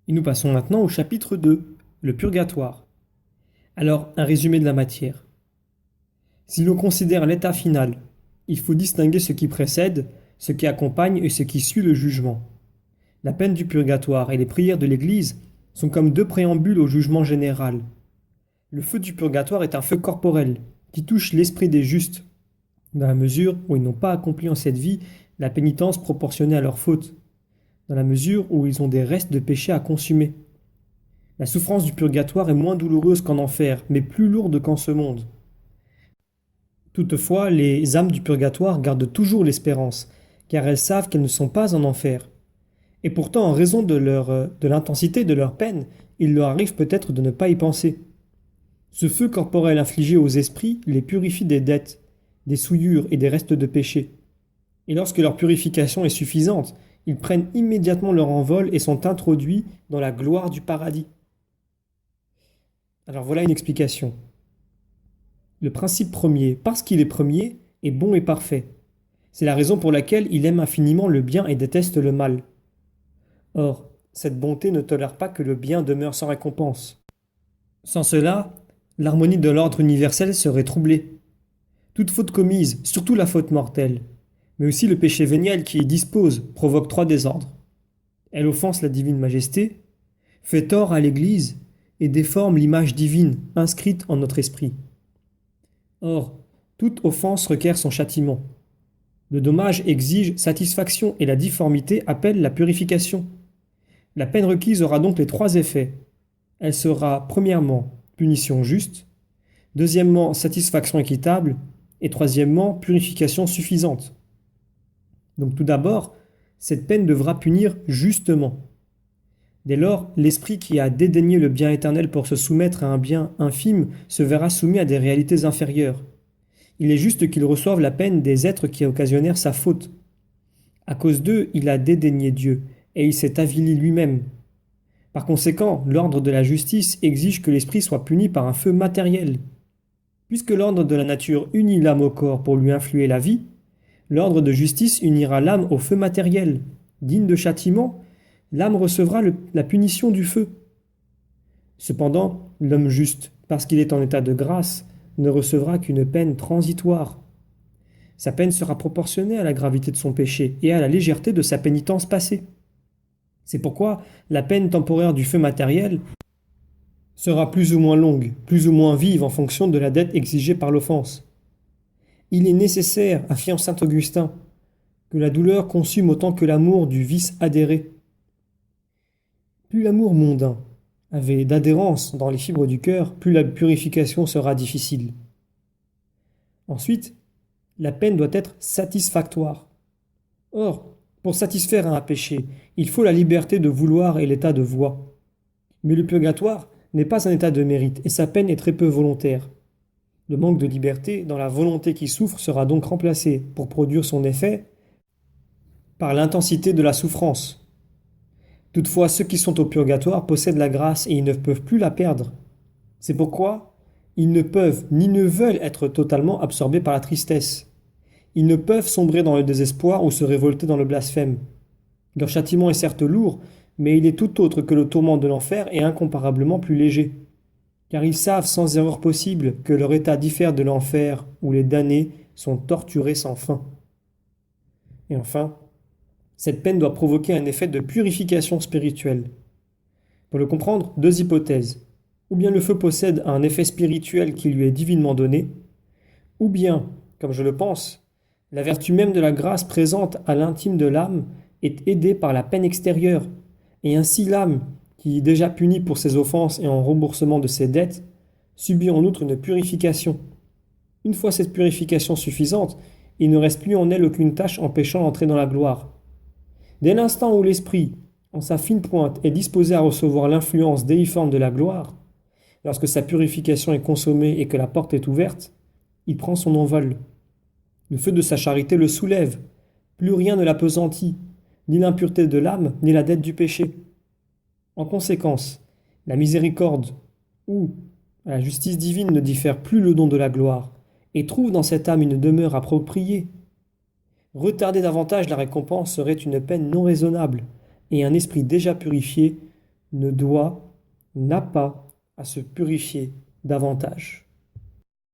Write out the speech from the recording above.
Et nous passons maintenant au chapitre 2, le purgatoire. Alors, un résumé de la matière. Si l'on considère l'état final, il faut distinguer ce qui précède, ce qui accompagne et ce qui suit le jugement. La peine du purgatoire et les prières de l'Église sont comme deux préambules au jugement général. Le feu du purgatoire est un feu corporel qui touche l'esprit des justes, dans la mesure où ils n'ont pas accompli en cette vie la pénitence proportionnée à leur faute, dans la mesure où ils ont des restes de péché à consumer. La souffrance du purgatoire est moins douloureuse qu'en enfer, mais plus lourde qu'en ce monde. Toutefois, les âmes du purgatoire gardent toujours l'espérance, car elles savent qu'elles ne sont pas en enfer. Et pourtant, en raison de l'intensité de leur peine, il leur arrive peut-être de ne pas y penser. Ce feu corporel infligé aux esprits les purifie des dettes, des souillures et des restes de péché. Et lorsque leur purification est suffisante, ils prennent immédiatement leur envol et sont introduits dans la gloire du paradis. Alors voilà une explication. Le principe premier, parce qu'il est premier, est bon et parfait. C'est la raison pour laquelle il aime infiniment le bien et déteste le mal. Or, cette bonté ne tolère pas que le bien demeure sans récompense. Sans cela, l'harmonie de l'ordre universel serait troublée. Toute faute commise, surtout la faute mortelle, mais aussi le péché véniel qui y dispose, provoque trois désordres. Elle offense la divine majesté, fait tort à l'Église et déforme l'image divine inscrite en notre esprit. Or, toute offense requiert son châtiment. Le dommage exige satisfaction et la difformité appelle la purification. La peine requise aura donc les trois effets. Elle sera premièrement punition juste, deuxièmement satisfaction équitable et troisièmement purification suffisante. Donc tout d'abord, cette peine devra punir justement. Dès lors, l'esprit qui a dédaigné le bien éternel pour se soumettre à un bien infime se verra soumis à des réalités inférieures. Il est juste qu'il reçoive la peine des êtres qui occasionnèrent sa faute. À cause d'eux, il a dédaigné Dieu, et il s'est avili lui-même. Par conséquent, l'ordre de la justice exige que l'esprit soit puni par un feu matériel. Puisque l'ordre de la nature unit l'âme au corps pour lui influer la vie, l'ordre de justice unira l'âme au feu matériel. Digne de châtiment, l'âme recevra la punition du feu. Cependant, l'homme juste, parce qu'il est en état de grâce, ne recevra qu'une peine transitoire. Sa peine sera proportionnée à la gravité de son péché et à la légèreté de sa pénitence passée. C'est pourquoi la peine temporaire du feu matériel sera plus ou moins longue, plus ou moins vive en fonction de la dette exigée par l'offense. Il est nécessaire, affirme saint Augustin, que la douleur consume autant que l'amour du vice adhéré. Plus l'amour mondain avait d'adhérence dans les fibres du cœur, plus la purification sera difficile. Ensuite, la peine doit être satisfactoire. Or, pour satisfaire à un péché, il faut la liberté de vouloir et l'état de voie. Mais le purgatoire n'est pas un état de mérite et sa peine est très peu volontaire. Le manque de liberté dans la volonté qui souffre sera donc remplacé, pour produire son effet, par l'intensité de la souffrance. Toutefois, ceux qui sont au purgatoire possèdent la grâce et ils ne peuvent plus la perdre. C'est pourquoi ils ne peuvent ni ne veulent être totalement absorbés par la tristesse. Ils ne peuvent sombrer dans le désespoir ou se révolter dans le blasphème. Leur châtiment est certes lourd, mais il est tout autre que le tourment de l'enfer et incomparablement plus léger. Car ils savent sans erreur possible que leur état diffère de l'enfer où les damnés sont torturés sans fin. Et enfin, cette peine doit provoquer un effet de purification spirituelle. Pour le comprendre, deux hypothèses. Ou bien le feu possède un effet spirituel qui lui est divinement donné, ou bien, comme je le pense, la vertu même de la grâce présente à l'intime de l'âme est aidée par la peine extérieure, et ainsi l'âme, qui est déjà punie pour ses offenses et en remboursement de ses dettes, subit en outre une purification. Une fois cette purification suffisante, il ne reste plus en elle aucune tâche empêchant l'entrée dans la gloire. Dès l'instant où l'esprit, en sa fine pointe, est disposé à recevoir l'influence déiforme de la gloire, lorsque sa purification est consommée et que la porte est ouverte, il prend son envol. Le feu de sa charité le soulève, plus rien ne l'appesantit, ni l'impureté de l'âme, ni la dette du péché. En conséquence, la miséricorde, ou la justice divine ne diffère plus le don de la gloire, et trouve dans cette âme une demeure appropriée. Retarder davantage la récompense serait une peine non raisonnable, et un esprit déjà purifié ne doit, n'a pas à se purifier davantage.